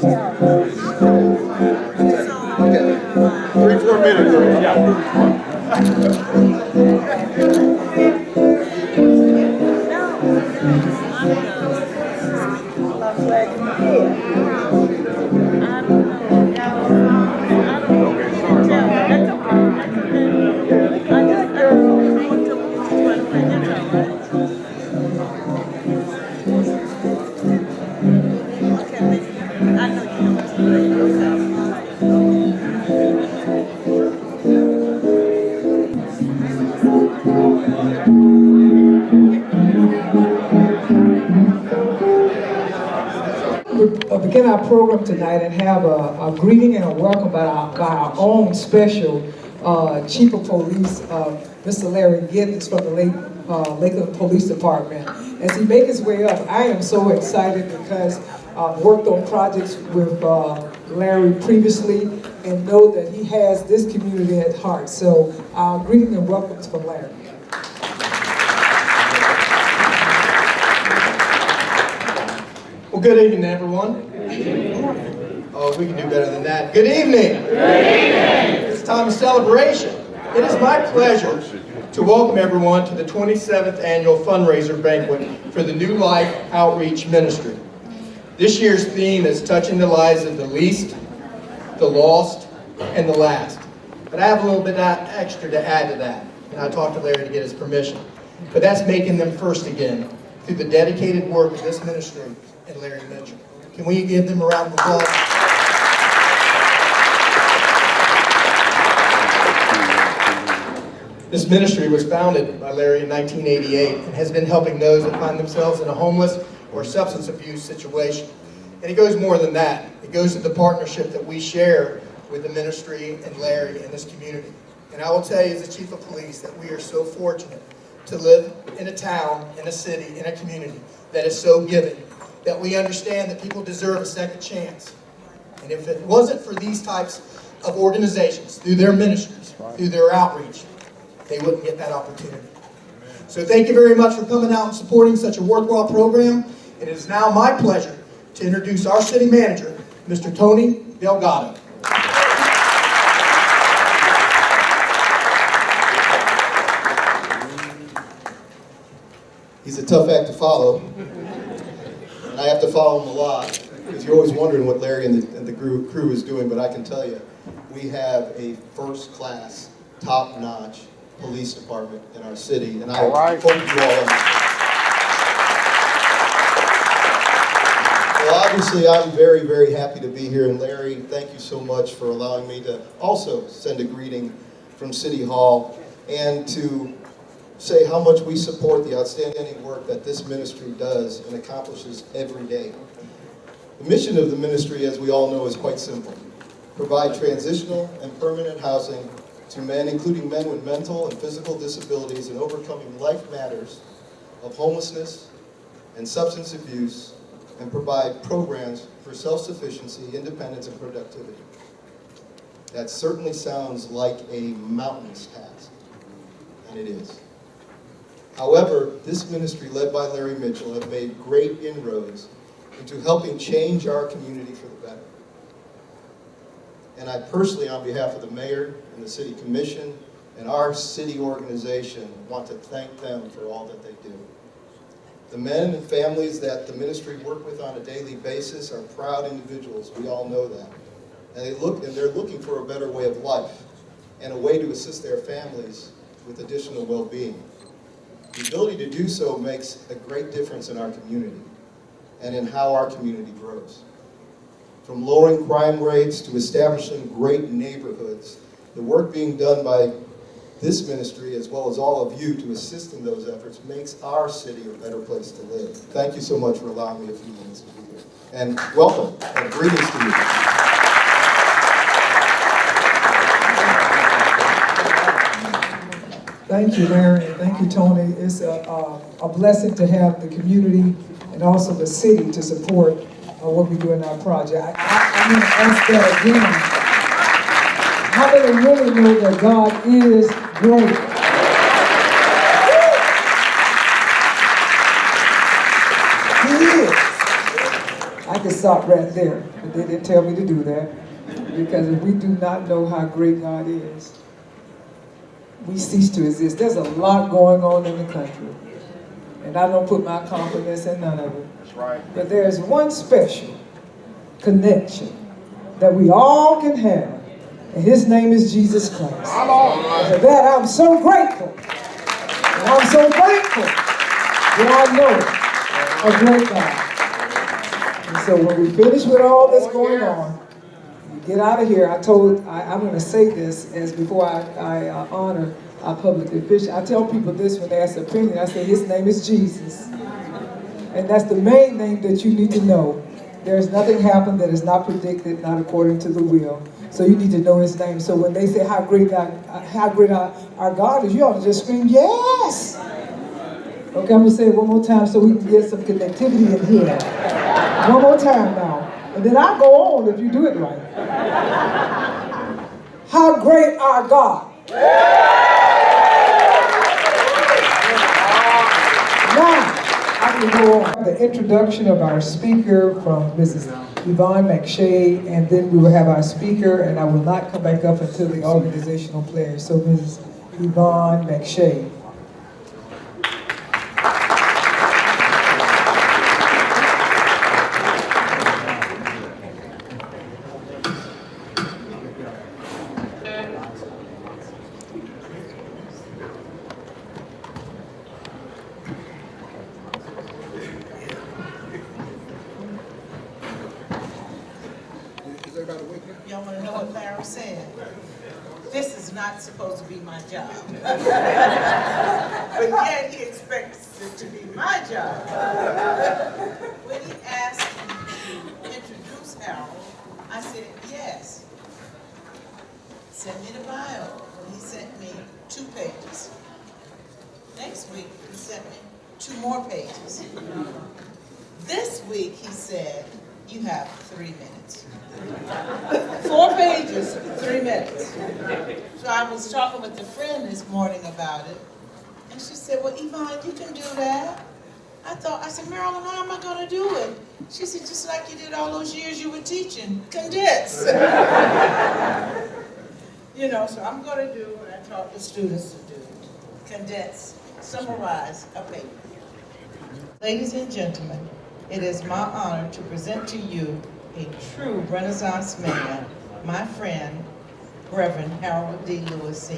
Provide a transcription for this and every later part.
Okay. 3 4 minutes. Begin our program tonight and have a greeting and a welcome by our own special Chief of Police, Mr. Larry Giddens from the Lakeland Police Department. As he makes his way up, I am so excited because I've worked on projects with Larry previously and know that he has this community at heart. So greeting and welcomes from Larry. Well, good evening, everyone. Oh, we can do better than that. Good evening. Good evening. It's a time of celebration. It is my pleasure to welcome everyone to the 27th annual fundraiser banquet for the New Life Outreach Ministry. This year's theme is touching the lives of the least, the lost, and the last. But I have a little bit extra to add to that, and I talked to Larry to get his permission. But that's making them first again through the dedicated work of this ministry and Larry Mitchell. Can we give them a round of applause? This ministry was founded by Larry in 1988 and has been helping those that find themselves in a homeless or substance abuse situation. And it goes more than that. It goes to the partnership that we share with the ministry and Larry in this community. And I will tell you as the Chief of Police that we are so fortunate to live in a town, in a city, in a community that is so giving, that we understand that people deserve a second chance. And if it wasn't for these types of organizations, through their ministries, through their outreach, they wouldn't get that opportunity. So thank you very much for coming out and supporting such a worthwhile program. It is now my pleasure to introduce our city manager, Mr. Tony Delgado. He's a tough act to follow, and I have to follow him a lot, because you're always wondering what Larry and the crew is doing, but I can tell you, we have a first-class, top-notch police department in our city, and I hope you all Well, obviously, I'm very, very happy to be here, and Larry, thank you so much for allowing me to also send a greeting from City Hall, and to say how much we support the outstanding work that this ministry does and accomplishes every day. The mission of the ministry, as we all know, is quite simple. Provide transitional and permanent housing to men, including men with mental and physical disabilities, and overcoming life matters of homelessness and substance abuse, and provide programs for self-sufficiency, independence, and productivity. That certainly sounds like a mountainous task, and it is. However, this ministry, led by Larry Mitchell, have made great inroads into helping change our community for the better. And I personally, on behalf of the mayor and the city commission and our city organization, want to thank them for all that they do. The men and families that the ministry work with on a daily basis are proud individuals, we all know that. And they're looking for a better way of life and a way to assist their families with additional well-being. The ability to do so makes a great difference in our community and in how our community grows. From lowering crime rates to establishing great neighborhoods, the work being done by this ministry, as well as all of you, to assist in those efforts makes our city a better place to live. Thank you so much for allowing me a few minutes to be here. And welcome, and greetings to you. Thank you, Larry, and thank you, Tony. It's a blessing to have the community and also the city to support what we do in our project. I'm going to ask that again. How many really know that God is great? He is. I can stop right there, but they didn't tell me to do that. Because if we do not know how great God is, we cease to exist. There's a lot going on in the country. And I don't put my confidence in none of it. That's right. But there's one special connection that we all can have. And his name is Jesus Christ. And for that, I'm so grateful. And I'm so grateful that I know a great God. And so when we finish with all this going on, we get out of here. I'm going to say this as before I honor our public official. I tell people this when they ask their opinion. I say his name is Jesus. And that's the main thing that you need to know. There's nothing happened that is not predicted, not according to the will. So you need to know his name. So when they say how great our God is, you ought to just scream, yes! Okay, I'm going to say it one more time so we can get some connectivity in here. One more time now. And then I'll go on if you do it right. How great our God. Now, I can go on. The introduction of our speaker from Mrs. Yvonne McShay, and then we will have our speaker, and I will not come back up until the organizational players. So Mrs. Yvonne McShay. Y'all want to know what Larry said? This is not supposed to be my job. But yet he expects it to be my job. When he asked me to introduce Harold, I said, yes. Send me the bio. And he sent me 2 pages. Next week, he sent me 2 more pages. This week, he said, you have 3 minutes. 4 pages, 3 minutes. So I was talking with a friend this morning about it, and she said, well, Yvonne, you can do that. I said, Marilyn, how am I going to do it? She said, just like you did all those years you were teaching, condense. You know, so I'm going to do what I taught the students to do, condense, summarize a paper. Ladies and gentlemen, it is my honor to present to you a true Renaissance man, my friend, Reverend Harold D. Lewis Sr.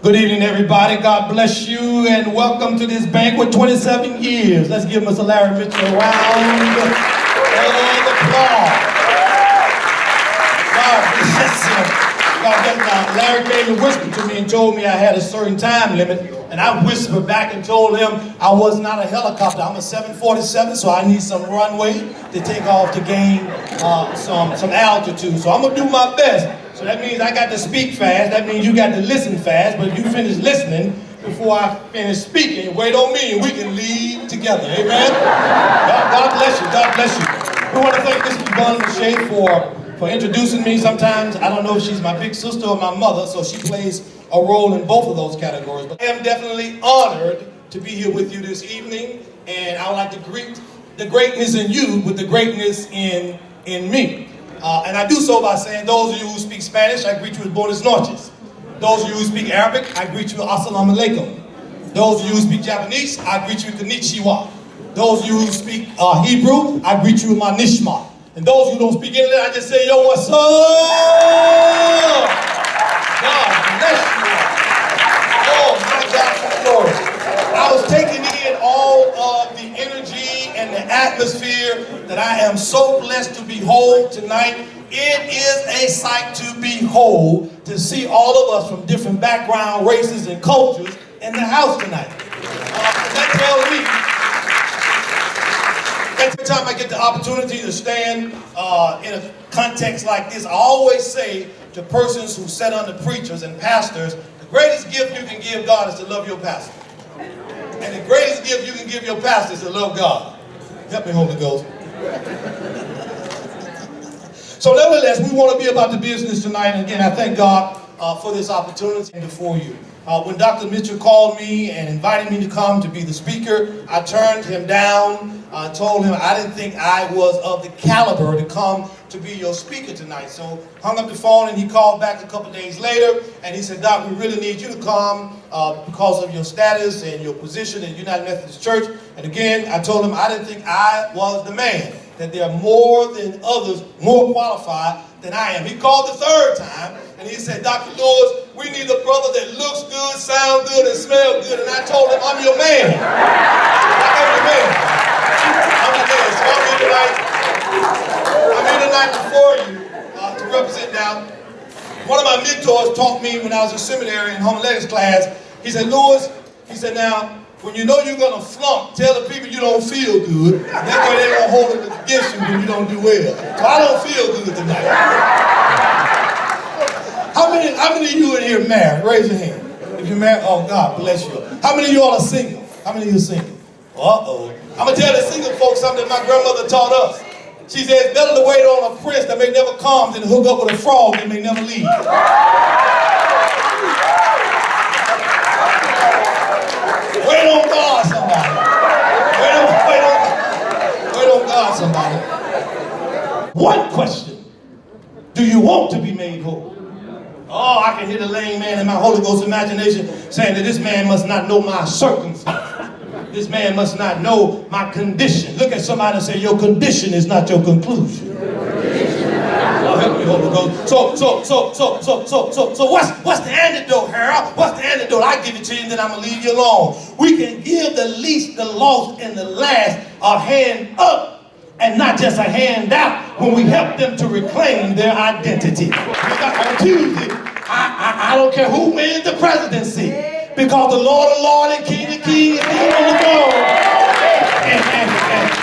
Good evening, everybody. God bless you, and welcome to this banquet. 27 years. Let's give Mr. Larry Mitchell a round of applause. God bless him. God bless him. Larry came and whispered to me and told me I had a certain time limit, and I whispered back and told him I was not a helicopter. I'm a 747, so I need some runway to take off to gain some altitude. So I'm gonna do my best. So that means I got to speak fast. That means you got to listen fast. But if you finish listening before I finish speaking, wait on me and we can leave together. Amen? God bless you. God bless you. We want to thank Miss Yvonne McShay for introducing me. Sometimes I don't know if she's my big sister or my mother, so she plays a role in both of those categories. But I am definitely honored to be here with you this evening, and I would like to greet the greatness in you with the greatness in me. And I do so by saying, those of you who speak Spanish, I greet you with buenas noches. Those of you who speak Arabic, I greet you with assalamu alaikum. Those of you who speak Japanese, I greet you with konnichiwa. Those of you who speak Hebrew, I greet you with my nishma. And those who don't speak English, I just say, yo, what's up? God bless you all. Oh, my God, for glory. I was taking in all of the energy and the atmosphere that I am so blessed to behold tonight. It is a sight to behold to see all of us from different background, races, and cultures in the house tonight. That tells me, every time I get the opportunity to stand in a context like this, I always say to persons who sit under preachers and pastors, the greatest gift you can give God is to love your pastor. And the greatest gift you can give your pastor is to love God. Help me, Holy Ghost. So nevertheless, we want to be about the business tonight. And again, I thank God for this opportunity before you. When Dr. Mitchell called me and invited me to come to be the speaker, I turned him down. I told him I didn't think I was of the caliber to come to be your speaker tonight. So hung up the phone and he called back a couple days later and he said, Doc, we really need you to come because of your status and your position in United Methodist Church. And again, I told him I didn't think I was the man, that there are more than others more qualified than I am. He called the third time and he said, Dr. Lewis, we need a brother that looks good, sounds good, and smells good. And I told him, I'm your man. I'm your man. I'm your man. So I'm here tonight before you to represent now. One of my mentors taught me when I was in seminary in homiletics class. He said, Lewis, he said, now, when you know you're going to flunk, tell the people you don't feel good. That way they don't hold it against you when you don't do well. So I don't feel good tonight. How many of you in here married? Raise your hand. If you're married, oh, God bless you. How many of you all are single? How many of you are single? Uh-oh. I'm going to tell the single folks something that my grandmother taught us. She said, it's better to wait on a prince that may never come than to hook up with a frog that may never leave. Wait on God, somebody. Wait on God, somebody. One question. Do you want to be made whole? Oh, I can hear the lame man in my Holy Ghost imagination saying that this man must not know my circumstances. This man must not know my condition. Look at somebody and say, your condition is not your conclusion. Oh, help me, Holy Ghost. So what's the antidote, Harold? What's the antidote? I give it to you and then I'm going to leave you alone. We can give the least, the lost, and the last a hand up and not just a hand out when we help them to reclaim their identity. On Tuesday, I don't care who wins the presidency, because the Lord of Lords and King of Kings is on the throne.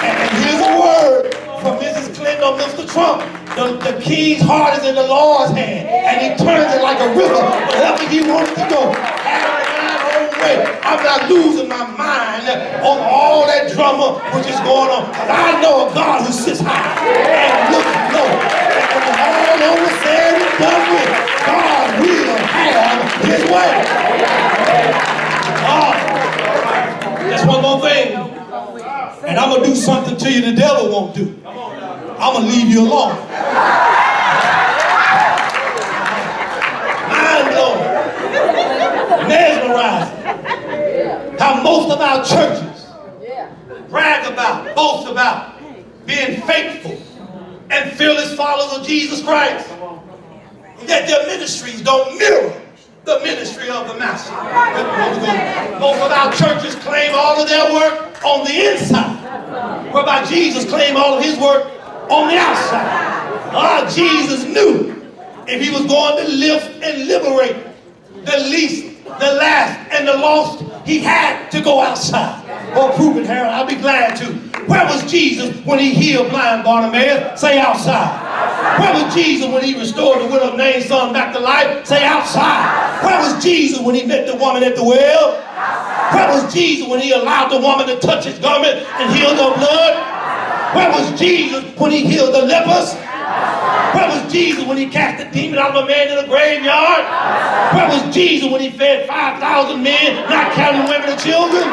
And here's a word from Mrs. Clinton or Mr. Trump. The king's heart is in the Lord's hand, and he turns it like a river wherever he wants to go. I'm not losing my mind on all that drama which is going on. Because I know a God who sits high and looks low. And when all over said and done with, God will have his way. That's one more thing. And I'm going to do something to you the devil won't do. I'm going to leave you alone. Mind blowing. Mesmerizing. How most of our churches brag about, boast about being faithful and fearless followers of Jesus Christ. Yet their ministries don't mirror the ministry of the Master. Most of our churches claim all of their work on the inside, whereby Jesus claimed all of his work on the outside. Jesus knew if he was going to lift and liberate the least, the last, and the lost, he had to go outside. Oh, prove it, Harold. I'll be glad to. Where was Jesus when he healed blind Bartimaeus? Say outside. Where was Jesus when he restored the widow of Nain's son back to life? Say outside. Where was Jesus when he met the woman at the well? Where was Jesus when he allowed the woman to touch his garment and heal her blood? Where was Jesus when he healed the lepers? Where was Jesus when he cast the demon out of a man in a graveyard? Where was Jesus when he fed 5,000 men, not counting women and children?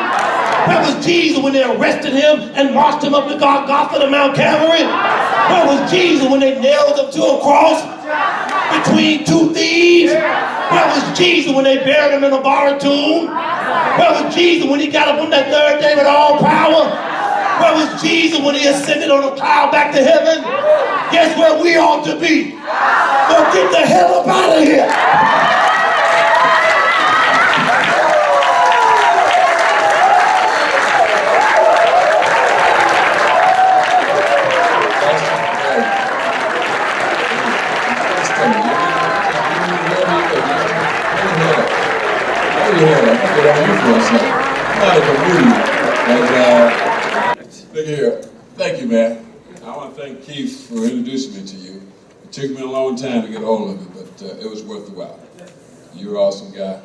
Where was Jesus when they arrested him and marched him up to Golgotha to Mount Calvary? Where was Jesus when they nailed him to a cross between two thieves? Where was Jesus when they buried him in a borrowed tomb? Where was Jesus when he got up on that third day with all power? Where was Jesus when he ascended on a cloud back to heaven? Guess where we ought to be? So get the hell up out of here. Look here. Thank you, man. I want to thank Keith for introducing me to you. It took me a long time to get a hold of you, but it was worth the while. You're an awesome guy.